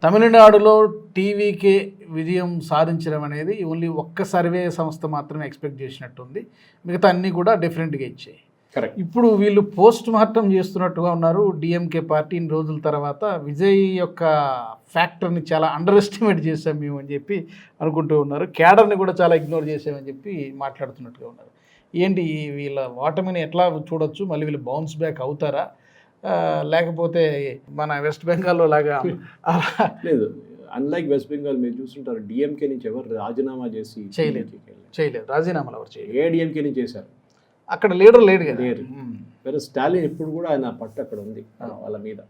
తమిళనాడులో టీవీకే విజయం సాధించడం అనేది ఓన్లీ ఒక్క సర్వే సంస్థ మాత్రమే ఎక్స్పెక్ట్ చేసినట్టుంది. మిగతా అన్నీ కూడా డిఫరెంట్గా ఇచ్చాయి. కరెక్ట్. ఇప్పుడు వీళ్ళు పోస్ట్ మార్టం చేస్తున్నట్టుగా ఉన్నారు. డిఎంకే పార్టీ ఇన్ని రోజుల తర్వాత విజయ్ యొక్క ఫ్యాక్టర్ని చాలా అండర్ ఎస్టిమేట్ చేసాం మేము అని చెప్పి అనుకుంటూ ఉన్నారు. క్యాడర్ని కూడా చాలా ఇగ్నోర్ చేసామని చెప్పి మాట్లాడుతున్నట్టుగా ఉన్నారు. ఏంటి వీళ్ళ ఓటమిని ఎట్లా చూడొచ్చు? మళ్ళీ వీళ్ళు బౌన్స్ బ్యాక్ అవుతారా, లేకపోతే మన వెస్ట్ బెంగాల్లో లాగా? లేదు, అన్లైక్ వెస్ట్ బెంగాల్ మీరు చూస్తుంటారు, డిఎంకే నుంచి ఎవరు రాజీనామా చేసి చేయలేదు. రాజీనామాలు ఎవరు చేయలేదు. ఏ డిఎంకే నుంచి చేశారు? అక్కడ లీడర్ లేడు కదా. లేరు. వేరే స్టాలిన్ ఇప్పుడు కూడా ఆయన పట్టు అక్కడ ఉంది వాళ్ళ మీద.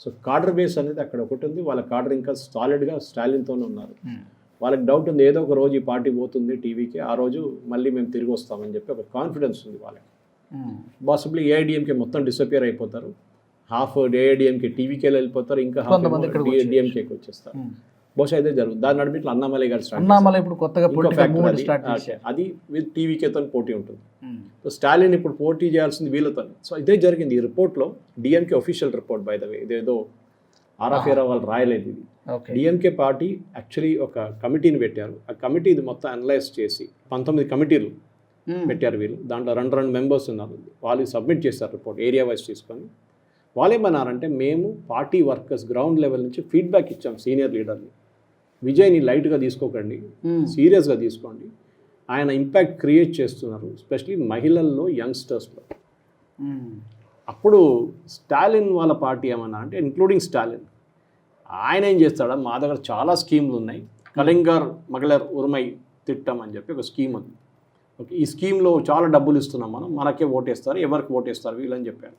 సో కాడర్ బేస్ అనేది అక్కడ ఒకటి ఉంది. వాళ్ళ కాడర్ ఇంకా సాలిడ్గా స్టాలిన్తోనే ఉన్నారు. వాళ్ళకి డౌట్ ఉంది, ఏదో ఒక రోజు ఈ పార్టీ పోతుంది టీవీకి, ఆ రోజు మళ్ళీ మేము తిరిగి వస్తామని చెప్పి ఒక కాన్ఫిడెన్స్ ఉంది వాళ్ళకి. పాసిబ్లీ ఏఐడిఎంకే మొత్తం డిసపియర్ అయిపోతారు, హాఫ్ ఏఐడిఎంకే టీవీకే వెళ్ళిపోతారు, ఇంకా హాఫ్ డిఎంకేకి వచ్చేస్తారు. బహుశా అయితే జరుగుతుంది. దాని నడిపి ఇట్లా అన్నామలై గారు ఇప్పుడు కొత్తగా అది విత్ టీవీకేతో పోటీ ఉంటుంది. సో స్టాలిన్ ఇప్పుడు పోటీ చేయాల్సింది వీళ్ళతో. సో ఇదే జరిగింది ఈ రిపోర్ట్లో. DMK official report by the way, ఇదేదో ఆర్ఆఫ్ఏరా వాళ్ళు రాయలేదు. ఇది డిఎంకే పార్టీ యాక్చువల్లీ ఒక కమిటీని పెట్టారు. ఆ కమిటీ ఇది మొత్తం అనలైజ్ చేసి 19 కమిటీలు పెట్టారు వీళ్ళు. దాంట్లో 2 మెంబర్స్ ఉన్నారు. వాళ్ళు సబ్మిట్ చేస్తారు రిపోర్ట్ ఏరియా వైజ్ తీసుకొని. వాళ్ళు ఏమన్నారంటే, మేము పార్టీ వర్కర్స్ గ్రౌండ్ లెవెల్ నుంచి ఫీడ్బ్యాక్ ఇచ్చాం సీనియర్ లీడర్ని, విజయ్ని లైట్గా తీసుకోకండి, సీరియస్గా తీసుకోండి, ఆయన ఇంపాక్ట్ క్రియేట్ చేస్తున్నారు, ఎస్పెషలీ మహిళల్లో, యంగ్స్టర్స్లో. అప్పుడు స్టాలిన్ వాళ్ళ పార్టీ ఏమన్నా అంటే, ఇంక్లూడింగ్ స్టాలిన్, ఆయన ఏం చేస్తాడా, మా దగ్గర చాలా స్కీమ్లు ఉన్నాయి, కళింగర్ మగళర్ ఉరుమై తిట్టం అని చెప్పి ఒక స్కీమ్ ఉంది. ఓకే, ఈ స్కీమ్లో చాలా డబ్బులు ఇస్తున్నాం, మనకే ఓటేస్తారు, ఎవరికి ఓటేస్తారు వీళ్ళని చెప్పారు.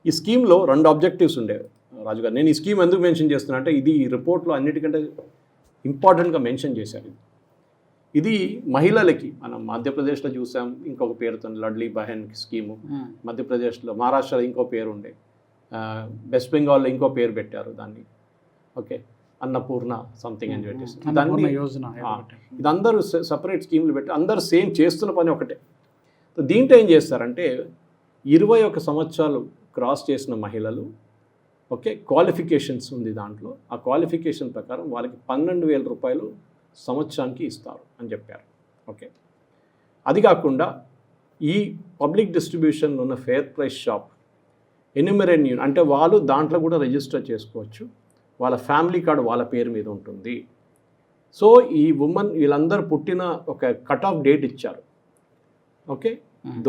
ఈ స్కీమ్లో 2 ఆబ్జెక్టివ్స్ ఉండేవి రాజు గారు. నేను ఈ స్కీమ్ ఎందుకు మెన్షన్ చేస్తున్నా అంటే, ఇది ఈ రిపోర్ట్లో అన్నిటికంటే ఇంపార్టెంట్గా మెన్షన్ చేశారు. ఇది మహిళలకి మనం మధ్యప్రదేశ్లో చూసాం, ఇంకొక పేరుతో లడ్లీ బహన్ స్కీము, మధ్యప్రదేశ్లో, మహారాష్ట్రలో ఇంకో పేరు ఉండే, వెస్ట్ బెంగాల్లో ఇంకో పేరు పెట్టారు దాన్ని. ఓకే, అన్నపూర్ణ సంథింగ్ అని పెట్టేసి దాన్ని ఇది అందరూ సపరేట్ స్కీములు పెట్టి అందరూ సేమ్ చేస్తున్న పని ఒకటే. దీంట్లో ఏం చేస్తారంటే, 21 సంవత్సరాలు క్రాస్ చేసిన మహిళలు, ఓకే, క్వాలిఫికేషన్స్ ఉంది దాంట్లో, ఆ క్వాలిఫికేషన్ ప్రకారం వాళ్ళకి 12,000 రూపాయలు సంవత్సరానికి ఇస్తారు అని చెప్పారు. ఓకే, అది కాకుండా ఈ పబ్లిక్ డిస్ట్రిబ్యూషన్లో ఉన్న fair price shop enumerate unit అంటే వాళ్ళు దాంట్లో కూడా రిజిస్టర్ చేసుకోవచ్చు, వాళ్ళ ఫ్యామిలీ కార్డు వాళ్ళ పేరు మీద ఉంటుంది. సో ఈ ఉమెన్ వీళ్ళందరూ పుట్టిన ఒక కట్ ఆఫ్ డేట్ ఇచ్చారు. Okay,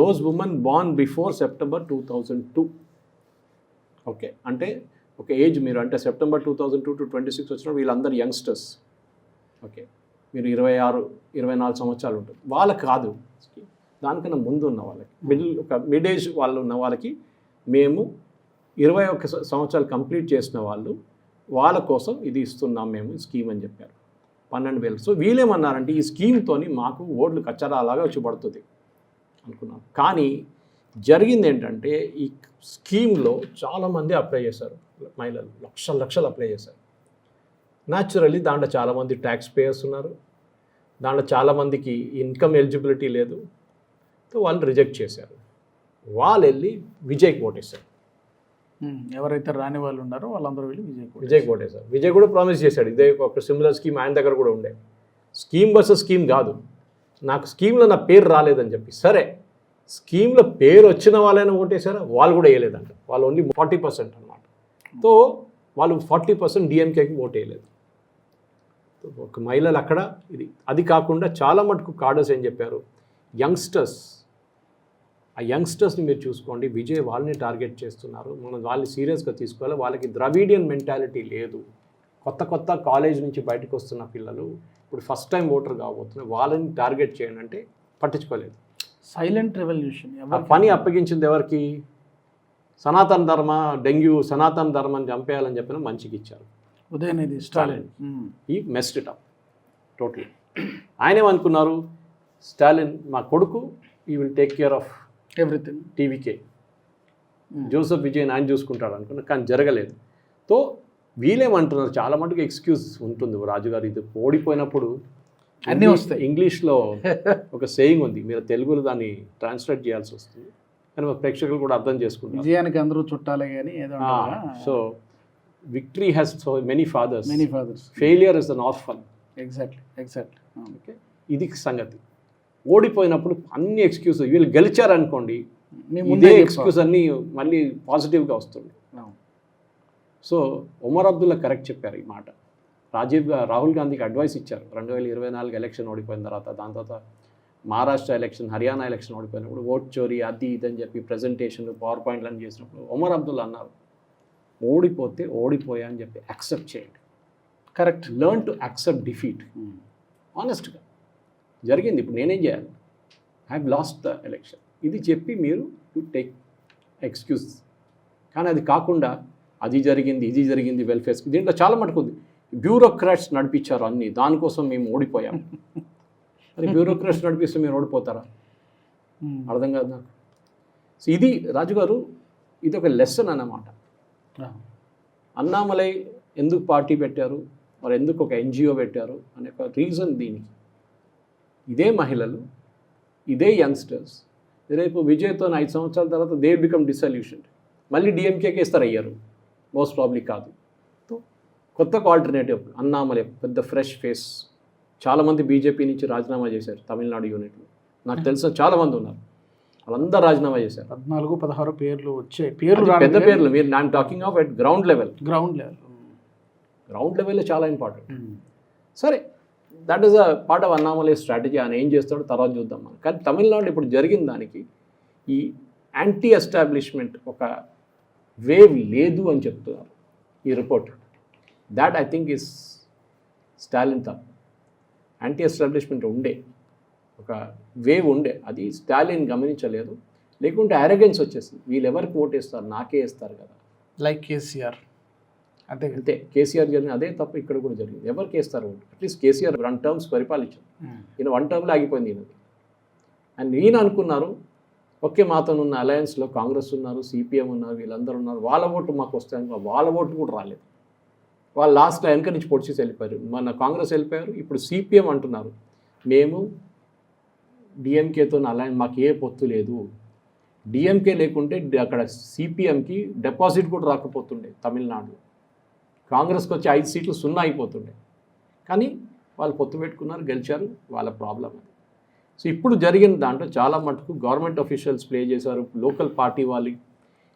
those women born before September 2002. Okay, అంటే ఒక ఏజ్ మీరు అంటే సెప్టెంబర్ 2002 to 26 వచ్చిన వీళ్ళందరూ యంగ్స్టర్స్. ఓకే, మీరు 26-24 సంవత్సరాలు ఉంటుంది. వాళ్ళకి కాదు, దానికన్నా ముందు ఉన్న వాళ్ళకి, మిడ్ ఏజ్ వాళ్ళు ఉన్న వాళ్ళకి మేము 21 సంవత్సరాలు కంప్లీట్ చేసిన వాళ్ళ కోసం ఇది ఇస్తున్నాం మేము స్కీమ్ అని చెప్పారు, 12,000. సో వీళ్ళేమన్నారంటే, ఈ స్కీమ్తోని మాకు ఓట్లు కచ్చరా అలాగా వచ్చి పడుతుంది అనుకున్నాం. కానీ జరిగింది ఏంటంటే, ఈ స్కీమ్లో చాలామంది అప్లై చేశారు, మహిళలు లక్షలు అప్లై చేశారు. న్యాచురల్లీ దాంట్లో చాలామంది ట్యాక్స్ పేయర్స్ ఉన్నారు, దాంట్లో చాలామందికి ఇన్కమ్ ఎలిజిబిలిటీ లేదు. సో వాళ్ళు రిజెక్ట్ చేశారు. వాళ్ళు వెళ్ళి విజయ్కి ఓటేశారు. ఎవరైతే రాని వాళ్ళు ఉన్నారో వాళ్ళందరూ వెళ్ళి విజయ్కి ఓటేశారు. విజయ్ కూడా ప్రామిస్ చేశాడు, ఇదే ఒక సిమిలర్ స్కీమ్ ఆయన దగ్గర కూడా ఉండే. స్కీమ్ వర్సెస్ స్కీమ్ కాదు, నాకు స్కీమ్లో నా పేరు రాలేదని చెప్పి. సరే, స్కీమ్లో పేరు వచ్చిన వాళ్ళైనా ఓటేశారా, వాళ్ళు కూడా వేయలేదంట. వాళ్ళు ఓన్లీ 40% అన్నమాట. సో వాళ్ళు 40% డిఎంకేకి ఓటు వేయలేదు. ఒక మహిళలు అక్కడ ఇది. అది కాకుండా చాలా మటుకు కార్డర్స్ ఏం చెప్పారు, యంగ్స్టర్స్, ఆ యంగ్స్టర్స్ని మీరు చూసుకోండి, విజయ్ వాళ్ళని టార్గెట్ చేస్తున్నారు, మనం వాళ్ళని సీరియస్గా తీసుకోవాలి, వాళ్ళకి ద్రవిడియన్ మెంటాలిటీ లేదు, కొత్త కాలేజ్ నుంచి బయటకు వస్తున్న పిల్లలు ఇప్పుడు ఫస్ట్ టైం ఓటర్ కాబోతున్నారు, వాళ్ళని టార్గెట్ చేయండి అంటే పట్టించుకోలేదు. Silent revolution. ఆ పని అప్పగించింది ఎవరికి? సనాతన ధర్మ, సనాతన ధర్మాన్ని చంపేయాలని చెప్పిన మంచికి ఇచ్చారు ఉదయనిధి స్టాలిన్. ఈ మెస్డ్ ఇట్ అప్ టోటలీ. ఆయన ఏమనుకున్నారు, స్టాలిన్ మా కొడుకు, ఈ will take care of everything, TVK, Joseph Vijay ఆయన చూసుకుంటాడు అనుకున్నా, కానీ జరగలేదు. సో వీళ్ళేమంటున్నారు, చాలా మటుకు ఎక్స్క్యూజ్ ఉంటుంది రాజుగారు, ఇది ఓడిపోయినప్పుడు అన్నీ వస్తాయి. ఇంగ్లీష్లో ఒక సేయింగ్ ఉంది, మీరు తెలుగులో దాన్ని ట్రాన్స్లేట్ చేయాల్సి వస్తుంది, కానీ ప్రేక్షకులు కూడా అర్థం చేసుకుంటారు. విజయానికి అందరూ చుట్టాలే కానీ ఏదో. So victory has so many fathers, many fathers, failure is an orphan. Exactly. Okay, ఇది సంగతి. ఓడిపోయినప్పుడు అన్ని ఎక్స్క్యూజ్, వీళ్ళు గెలిచారనుకోండి ఇదే ఎక్స్క్యూజ్ అన్నీ మళ్ళీ పాజిటివ్గా వస్తుంది. సో ఒమర్ అబ్దుల్లా కరెక్ట్ చెప్పారు ఈ మాట. రాహుల్ గాంధీకి అడ్వైస్ ఇచ్చారు 2024 ఎలక్షన్ ఓడిపోయిన తర్వాత. దాని తర్వాత మహారాష్ట్ర ఎలక్షన్, హర్యానా ఎలక్షన్ ఓడిపోయినప్పుడు ఓట్ చోరీ అది ఇది అని చెప్పి ప్రజెంటేషన్ పవర్ పాయింట్లు అని చేసినప్పుడు ఒమర్ అబ్దుల్లా అన్నారు, ఓడిపోతే ఓడిపోయా అని చెప్పి యాక్సెప్ట్ చేయండి. Correct. Learn to accept defeat. ఆనెస్ట్గా జరిగింది, ఇప్పుడు నేనేం చేయాలి, I have lost the election, ఇది చెప్పి మీరు టు టేక్ ఎక్స్క్యూజ్. కానీ అది కాకుండా అది జరిగింది ఇది జరిగింది వెల్ఫేర్, దీంట్లో చాలా మటుకు ఉంది. బ్యూరోక్రాట్స్ నడిపించారు అన్నీ, దానికోసం మేము ఓడిపోయాం. మరి బ్యూరోక్రాట్స్ నడిపిస్తే మీరు ఓడిపోతారా? అర్థం కాదు నాకు. సో ఇది రాజుగారు, ఇది ఒక లెసన్ అన్నమాట. అన్నామలై ఎందుకు పార్టీ పెట్టారు, మరి ఎందుకు ఒక ఎన్జిఓ పెట్టారు అనే ఒక రీజన్ దీనికి. ఇదే మహిళలు, ఇదే యంగ్స్టర్స్ రేపు విజయ్తో 5 సంవత్సరాల తర్వాత దే బికమ్ డిసల్యూషన్, మళ్ళీ డిఎంకేకి ఇస్తారయ్యారు మోస్ట్ ప్రాబ్లీ కాదు. కొత్త ఆల్టర్నేటివ్ అన్నామలై పెద్ద ఫ్రెష్ ఫేస్. చాలామంది బీజేపీ నుంచి రాజీనామా చేశారు తమిళనాడు యూనిట్లో, నాకు తెలిసిన చాలామంది ఉన్నారు, వాళ్ళందరూ రాజీనామా చేశారు. 14-16 పేర్లు వచ్చాయి. పేర్లు పెద్ద పేర్లు, మీరు I'm talking of at ground level. Ground లెవెల్లో చాలా ఇంపార్టెంట్. సరే, that is a part of Annamalai strategy. ఆయన ఏం చేస్తాడో తర్వాత చూద్దాం మనం. కానీ తమిళనాడు ఇప్పుడు జరిగిన దానికి ఈ యాంటీ ఎస్టాబ్లిష్మెంట్ ఒక వేవ్ లేదు అని చెప్తున్నారు ఈ report. That I think is Stalin తప్ప. యాంటీ ఎస్టాబ్లిష్మెంట్ ఉండే ఒక వేవ్ ఉండే, అది స్టాలిన్ గమనించలేదు. లేకుంటే అరగెన్స్ వచ్చేసింది, వీళ్ళు ఎవరికి ఓటేస్తారు, నాకే వేస్తారు కదా, లైక్ కేసీఆర్. అంతే కేసీఆర్ జరిగింది అదే తప్ప ఇక్కడ కూడా జరిగింది. ఎవరికి వేస్తారు ఓటు? అట్లీస్ట్ కేసీఆర్ 1 టర్మ్స్ పరిపాలించారు, ఈయన 1 టర్మ్లో ఆగిపోయింది ఈయనది. అండ్ ఈయన అనుకున్నారు ఓకే మాతో ఉన్న అలయన్స్లో కాంగ్రెస్ ఉన్నారు, సిపిఎం ఉన్నారు, వీళ్ళందరూ ఉన్నారు, వాళ్ళ ఓటు మాకు వస్తాయని. వాళ్ళ ఓటు కూడా రాలేదు. వాళ్ళు లాస్ట్లో వెనక నుంచి పొడిచేసి వెళ్ళిపోయారు. మన కాంగ్రెస్ వెళ్ళిపోయారు. ఇప్పుడు సిపిఎం అంటున్నారు మేము డిఎంకేతో అలయన్స్, మాకు ఏ పొత్తు లేదు. డిఎంకే లేకుంటే అక్కడ సిపిఎంకి డిపాజిట్ కూడా రాకపోతుండే తమిళనాడులో. కాంగ్రెస్కి వచ్చి 5 సీట్లు 0 అయిపోతుండే. కానీ వాళ్ళు పొత్తు పెట్టుకున్నారు, గెలిచారు, వాళ్ళ ప్రాబ్లం అది. సో ఇప్పుడు జరిగిన దాంట్లో చాలా మటుకు గవర్నమెంట్ అఫీషియల్స్ ప్లే చేశారు, లోకల్ పార్టీ వాళ్ళు.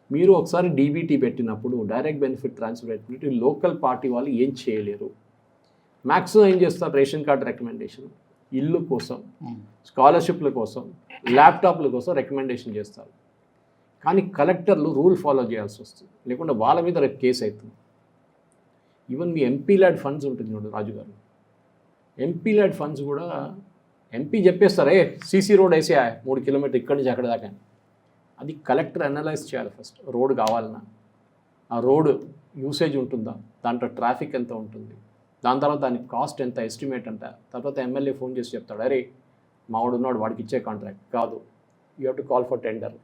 మీరు ఒకసారి డీబీటీ పెట్టినప్పుడు, డైరెక్ట్ బెనిఫిట్ ట్రాన్స్ఫర్ పెట్టినప్పుడు, లోకల్ పార్టీ వాళ్ళు ఏం చేయలేరు. మ్యాక్సిమం ఏం చేస్తారు, రేషన్ కార్డు రికమెండేషన్, ఇల్లు కోసం, స్కాలర్షిప్ల కోసం, ల్యాప్టాప్ల కోసం రికమెండేషన్ చేస్తారు. కానీ కలెక్టర్లు రూల్ ఫాలో చేయాల్సి వస్తుంది, లేకుంటే వాళ్ళ మీద రేపు కేసు అవుతుంది. ఈవెన్ మీ ఎంపీ ల్యాడ్ ఫండ్స్ ఉంటుంది చూడండి రాజుగారు, ఎంపీ ల్యాడ్ ఫండ్స్ కూడా ఎంపీ చెప్పేస్తారు సీసీ రోడ్ వేసే 3 కిలోమీటర్ ఇక్కడి నుంచి అక్కడ దాకా. అది కలెక్టర్ అనలైజ్ చేయాలి ఫస్ట్. రోడ్ కావాలన్నా ఆ రోడ్ యూసేజ్ ఉంటుందా, దాంట్లో ట్రాఫిక్ ఎంత ఉంటుంది, దాని తర్వాత దానికి కాస్ట్ ఎంత, ఎస్టిమేట్ అంట. తర్వాత ఎమ్మెల్యే ఫోన్ చేసి చెప్తాడు అరే మావాడు ఉన్నాడు వాడికి ఇచ్చే కాంట్రాక్ట్ కాదు, you have to call for tender.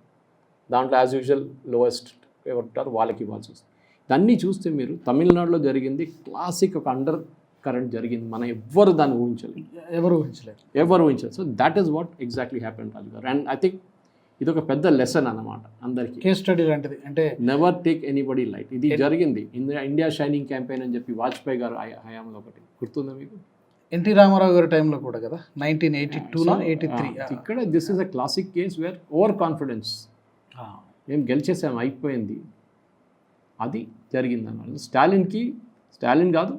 దాంట్లో యాజ్ యూజువల్ లోయెస్ట్ ఎవరుంటారు వాళ్ళకి ఇవ్వాల్సి వస్తుంది. దాన్ని చూస్తే మీరు తమిళనాడులో జరిగింది క్లాసిక్ ఒక అండర్ కరెంట్ జరిగింది. మనం ఎవ్వరు దాన్ని ఎవరు ఊహించలేదు. So that is what exactly happened Raju garu. And I think ఇది ఒక పెద్ద లెసన్ అన్నమాట అందరికీ, కేస్ స్టడీ లాంటిది. అంటే నెవర్ టేక్ ఎనీబడి లైట్. ఇది జరిగింది ఇండియా షైనింగ్ క్యాంపెయిన్ అని చెప్పి వాజ్పేయి గారు హయాంలో ఒకటి గుర్తుందా మీకు? ఎన్టీ రామారావు గారి టైంలో కూడా కదా, 1982-83. ఇక్కడ this is a classic case where over confidence, మేము గెలిచేసాం అయిపోయింది, అది జరిగింది అన్నమాట. స్టాలిన్ కాదు,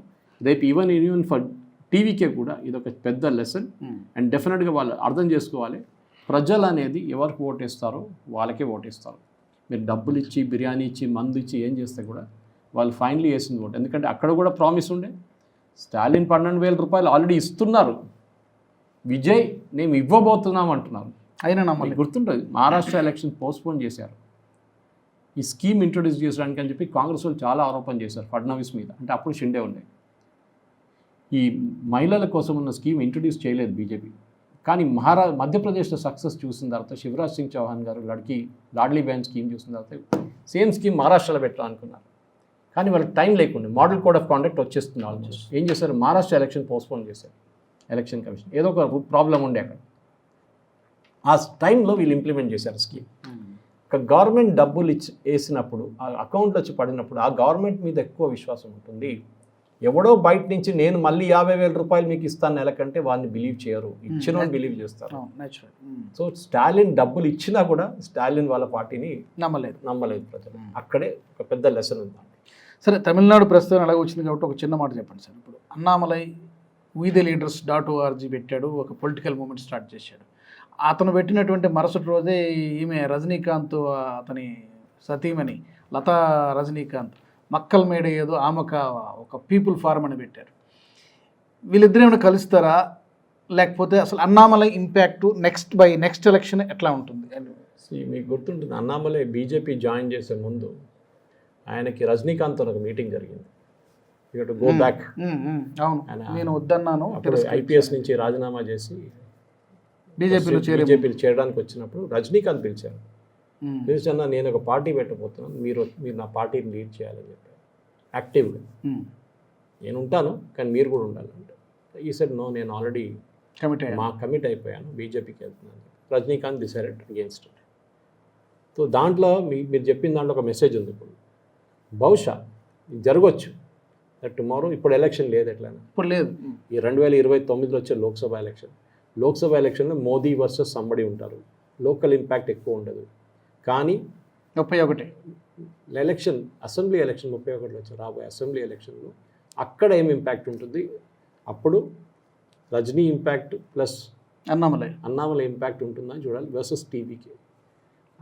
రేపు ఈవెన్ ఫర్ టీవీకే కూడా ఇది ఒక పెద్ద లెసన్. అండ్ డెఫినెట్గా వాళ్ళు అర్థం చేసుకోవాలి, ప్రజలు అనేది ఎవరికి ఓటేస్తారో వాళ్ళకే ఓటేస్తారు. మీరు డబ్బులు ఇచ్చి, బిర్యానీ ఇచ్చి, మందు ఇచ్చి ఏం చేస్తే కూడా వాళ్ళు ఫైనలీ వేసింది ఓటు. ఎందుకంటే అక్కడ కూడా ప్రామిస్ ఉండే, స్టాలిన్ 12,000 రూపాయలు ఆల్రెడీ ఇస్తున్నారు, విజయ్ మేము ఇవ్వబోతున్నాం అంటున్నారు. అయినా నమ్మల్ని గుర్తుంటుంది, మహారాష్ట్ర ఎలక్షన్ పోస్ట్పోన్ చేశారు ఈ స్కీమ్ ఇంట్రొడ్యూస్ చేయడానికి అని చెప్పి. కాంగ్రెస్ వాళ్ళు చాలా ఆరోపణ చేశారు ఫడ్నవీస్ మీద, అంటే అప్పుడు షిండే ఉండే. ఈ మహిళల కోసం ఉన్న స్కీమ్ ఇంట్రొడ్యూస్ చేయలేదు బీజేపీ. కానీ మధ్యప్రదేశ్లో సక్సెస్ చూసిన తర్వాత శివరాజ్ సింగ్ చౌహాన్ గారు లాడ్లీ బహన్ స్కీమ్ చూసిన తర్వాత సేమ్ స్కీమ్ మహారాష్ట్రలో పెట్టాలనుకున్నారు. కానీ వాళ్ళకి టైం లేకుండా మోడల్ కోడ్ ఆఫ్ కాండక్ట్ వచ్చేస్తుంది ఆల్మోస్ట్. ఏం చేశారు, మహారాష్ట్ర ఎలక్షన్ పోస్ట్పోన్ చేశారు ఎలక్షన్ కమిషన్. ఏదో ఒక ప్రాబ్లం ఉండే అక్కడ. ఆ టైంలో వీళ్ళు ఇంప్లిమెంట్ చేశారు స్కీమ్. ఒక గవర్నమెంట్ డబ్బులు వేసినప్పుడు ఆ అకౌంట్లో వచ్చి పడినప్పుడు ఆ గవర్నమెంట్ మీద ఎక్కువ విశ్వాసం ఉంటుంది. ఎవడో బయట నుంచి నేను మళ్ళీ 50,000 రూపాయలు మీకు ఇస్తాను నెలకంటే వాళ్ళని బిలీవ్ చేయరు, ఇచ్చిన బిలీవ్ చేస్తారు. సో స్టాలిన్ డబ్బులు ఇచ్చినా కూడా స్టాలిన్ వాళ్ళ పార్టీని నమ్మలేదు ప్రజలు. అక్కడే ఒక పెద్ద లెసన్ ఉంది. సరే, తమిళనాడు ప్రస్తుతం అలాగే వచ్చింది కాబట్టి ఒక చిన్న మాట చెప్పండి సార్. ఇప్పుడు అన్నామలై WeTheLeaders.org పెట్టాడు, ఒక పొలిటికల్ మూమెంట్ స్టార్ట్ చేశాడు. అతను పెట్టినటువంటి మరుసటి రోజే ఈమె రజనీకాంత్ అతని సతీమణి లతా రజనీకాంత్ మక్కల్ మేడ ఏదో ఆమెక ఒక పీపుల్ ఫారం అని పెట్టారు. వీళ్ళిద్దరు ఏమైనా కలుస్తారా, లేకపోతే అసలు అన్నామలై ఇంపాక్ట్ నెక్స్ట్ ఎలక్షన్ ఎట్లా ఉంటుంది? మీకు గుర్తుంటుంది, అన్నామలై బీజేపీ జాయిన్ చేసే ముందు ఆయనకి రజనీకాంత్ ఒక మీటింగ్ జరిగింది. Go back. అవును, నేను వద్దన్నాను. ఐపీఎస్ నుంచి రాజీనామా చేసి బీజేపీలో చేరడానికి వచ్చినప్పుడు రజనీకాంత్ పిలిచారు. పిలిచన్నా నేను ఒక పార్టీ పెట్టబోతున్నాను, మీరు నా పార్టీని లీడ్ చేయాలని చెప్పారు యాక్టివ్గా. నేను ఉంటాను కానీ మీరు కూడా ఉండాలంటే ఈ సెడ్ నో, నేను ఆల్రెడీ కమిట్ అయిపోయాను, బీజేపీకి వెళ్తున్నాను. Rajinikanth decided against it. So దాంట్లో మీరు చెప్పిన దాంట్లో ఒక మెసేజ్ ఉంది. ఇప్పుడు బహుశా జరగవచ్చు దట్ టుమారో, ఇప్పుడు ఎలక్షన్ లేదు, ఎట్లయినా ఇప్పుడు లేదు. ఈ 2029లో వచ్చే లోక్సభ ఎలక్షన్లో మోదీ వర్సెస్ సంబడి ఉంటారు. లోకల్ ఇంపాక్ట్ ఎక్కువ ఉండదు. కానీ 31 ఎలక్షన్, అసెంబ్లీ ఎలక్షన్ 31లో వచ్చే రాబోయే అసెంబ్లీ ఎలక్షన్లో అక్కడ ఏం ఇంపాక్ట్ ఉంటుంది? అప్పుడు Rajini impact plus Annamalai impact ఉంటుందని చూడాలి వర్సెస్ టీవీకి.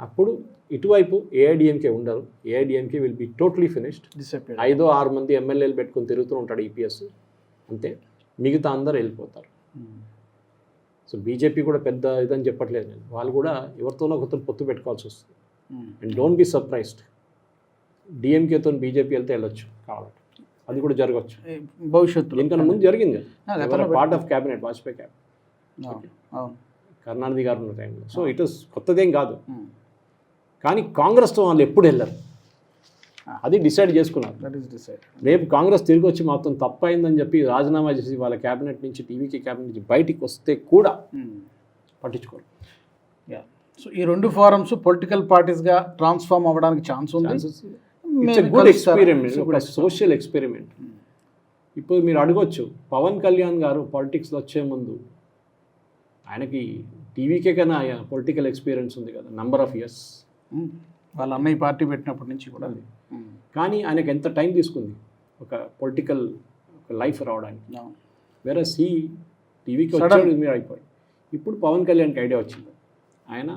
అప్పుడు ఇటువైపు ఏఐడిఎంకే ఉండరు. AIADMK will be totally finished. 5-6 మంది ఎమ్మెల్యేలు పెట్టుకొని తిరుగుతూ ఉంటాడు ఈపీఎస్, అంతే. మిగతా అందరూ వెళ్ళిపోతారు. సో బీజేపీ కూడా పెద్ద ఇదని చెప్పట్లేదు నేను, వాళ్ళు కూడా ఎవరితోనో ఒకరితో పొత్తు పెట్టుకోవాల్సి వస్తుంది. అండ్ డోంట్ బి సర్ప్రైజ్డ్, డిఎంకేతో బీజేపీ వెళ్తే వెళ్ళొచ్చు కావాలంటే, అది కూడా జరగవచ్చు భవిష్యత్తులో. దీనికన్నా ముందు జరిగింది కదా, part of cabinet, Vajpayee cabinet, Karunanidhi గారు ఉన్న టైంలో. సో ఇట్ ఇస్ కొత్తదేం కాదు. కానీ కాంగ్రెస్తో వాళ్ళు ఎప్పుడు వెళ్ళరు, అది డిసైడ్ చేసుకున్నారు. రేపు కాంగ్రెస్ తిరిగి వచ్చి మొత్తం తప్పైందని చెప్పి రాజీనామా చేసి వాళ్ళ క్యాబినెట్ నుంచి టీవీకి క్యాబినెట్ నుంచి బయటికి వస్తే కూడా పట్టించుకోరు. సో ఈ 2 ఫారమ్స్ పొలిటికల్ పార్టీస్గా ట్రాన్స్ఫార్మ్ అవ్వడానికి ఛాన్స్ ఉంది. గుడ్ ఎక్స్పెరిమెంట్, ఒక సోషల్ ఎక్స్పెరిమెంట్. ఇప్పుడు మీరు అడగొచ్చు, పవన్ కళ్యాణ్ గారు పాలిటిక్స్లో వచ్చే ముందు ఆయనకి టీవీకే కన్నా పొలిటికల్ ఎక్స్పీరియన్స్ ఉంది కదా, నంబర్ ఆఫ్ ఇయర్స్. వాళ్ళ అన్నయ్య పార్టీ పెట్టినప్పటి నుంచి కూడా. కానీ ఆయనకు ఎంత టైం తీసుకుంది ఒక పొలిటికల్ లైఫ్ రావడానికి. వేరే టీవీకి వచ్చాడు మీరు అయిపోయి. ఇప్పుడు పవన్ కళ్యాణ్కి ఐడియా వచ్చింది, ఆయన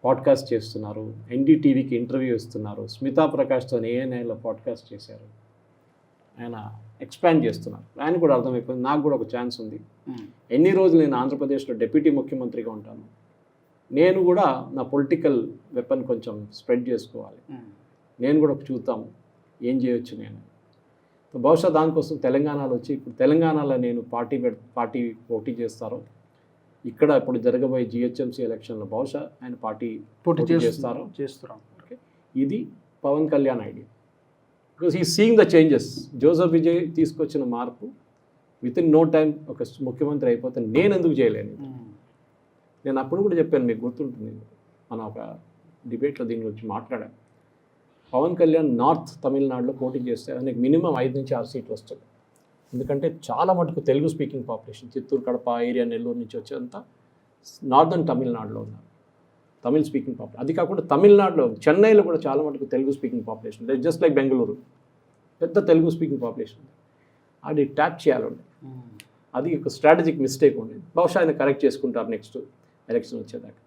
పాడ్కాస్ట్ చేస్తున్నారు, ఎన్డీటీవీకి ఇంటర్వ్యూ ఇస్తున్నారు, స్మితా ప్రకాష్తో ఏఎన్ఐలో పాడ్కాస్ట్ చేశారు, ఆయన ఎక్స్పాండ్ చేస్తున్నారు. ఆయన కూడా అర్థమైపోయింది, నాకు కూడా ఒక ఛాన్స్ ఉంది. ఎన్ని రోజులు నేను ఆంధ్రప్రదేశ్లో డిప్యూటీ ముఖ్యమంత్రిగా ఉంటాను, నేను కూడా నా పొలిటికల్ వెపన్ కొంచెం స్ప్రెడ్ చేసుకోవాలి, నేను కూడా చూద్దాము ఏం చేయొచ్చు నేను. బహుశా దానికోసం తెలంగాణలో వచ్చి, ఇప్పుడు తెలంగాణలో నేను పార్టీ పోటీ చేస్తారో, ఇక్కడ ఇప్పుడు జరగబోయే జిహెచ్ఎంసీ ఎలక్షన్లో బహుశా ఆయన పార్టీ పోటీ చేస్తున్నాం. ఓకే, ఇది పవన్ కళ్యాణ్ ఐడియా. బికాస్ ఈ seeing the changes. Joseph Vijay తీసుకొచ్చిన మార్పు విత్ ఇన్ నో టైం ఒక ముఖ్యమంత్రి అయిపోతే నేను ఎందుకు చేయలేను? నేను అప్పుడు కూడా చెప్పాను, మీకు గుర్తుంటుంది, మనం ఒక డిబేట్లో దీని గురించి మాట్లాడాను. పవన్ కళ్యాణ్ నార్త్ తమిళనాడులో పోటీ చేస్తే ఆయనకి మినిమం 5 నుంచి 6 సీట్లు వస్తుంది. ఎందుకంటే చాలా మటుకు Telugu speaking population, Chittoor, Kadapa area, Nellore నుంచి వచ్చేంతా నార్దర్న్ తమిళనాడులో ఉన్నారు తమిళ్ స్పీకింగ్ పాపులేషన్. అది కాకుండా తమిళనాడులో చెన్నైలో కూడా చాలా మటుకు Telugu speaking population, just like Bengaluru పెద్ద తెలుగు స్పీకింగ్ పాపులేషన్. అది ట్యాప్ చేయాలండి, అది ఒక స్ట్రాటజిక్ మిస్టేక్ ఉండేది. బహుశా ఆయన కరెక్ట్ చేసుకుంటారు నెక్స్ట్ ఎలక్షన్ వచ్చేదాకా.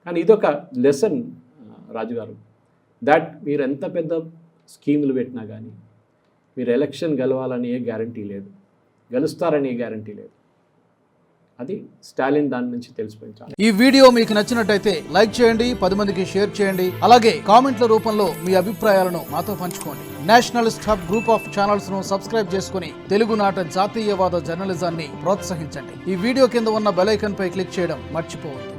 కానీ ఇదొక లెసన్ రాజుగారు, దాట్ మీరు ఎంత పెద్ద స్కీములు పెట్టినా కానీ మీరు ఎలక్షన్ గెలవాలని ఏ గ్యారంటీ లేదు, గెలుస్తారని ఏ గ్యారంటీ లేదు. అది స్టాలిన్ దాని నుంచి తెలిసిపోయించాలి. ఈ వీడియో మీకు నచ్చినట్టయితే లైక్ చేయండి, 10 మందికి షేర్ చేయండి, అలాగే కామెంట్ల రూపంలో మీ అభిప్రాయాలను మాతో పంచుకోండి. Nationalist hub group of channels ను సబ్స్క్రైబ్ చేసుకుని తెలుగునాట జాతీయవాద జర్నలిజాన్ని ప్రోత్సహించండి. ఈ వీడియో కింద ఉన్న బెల్ ఐకాన్ పై క్లిక్ చేయడం మర్చిపోవద్దు.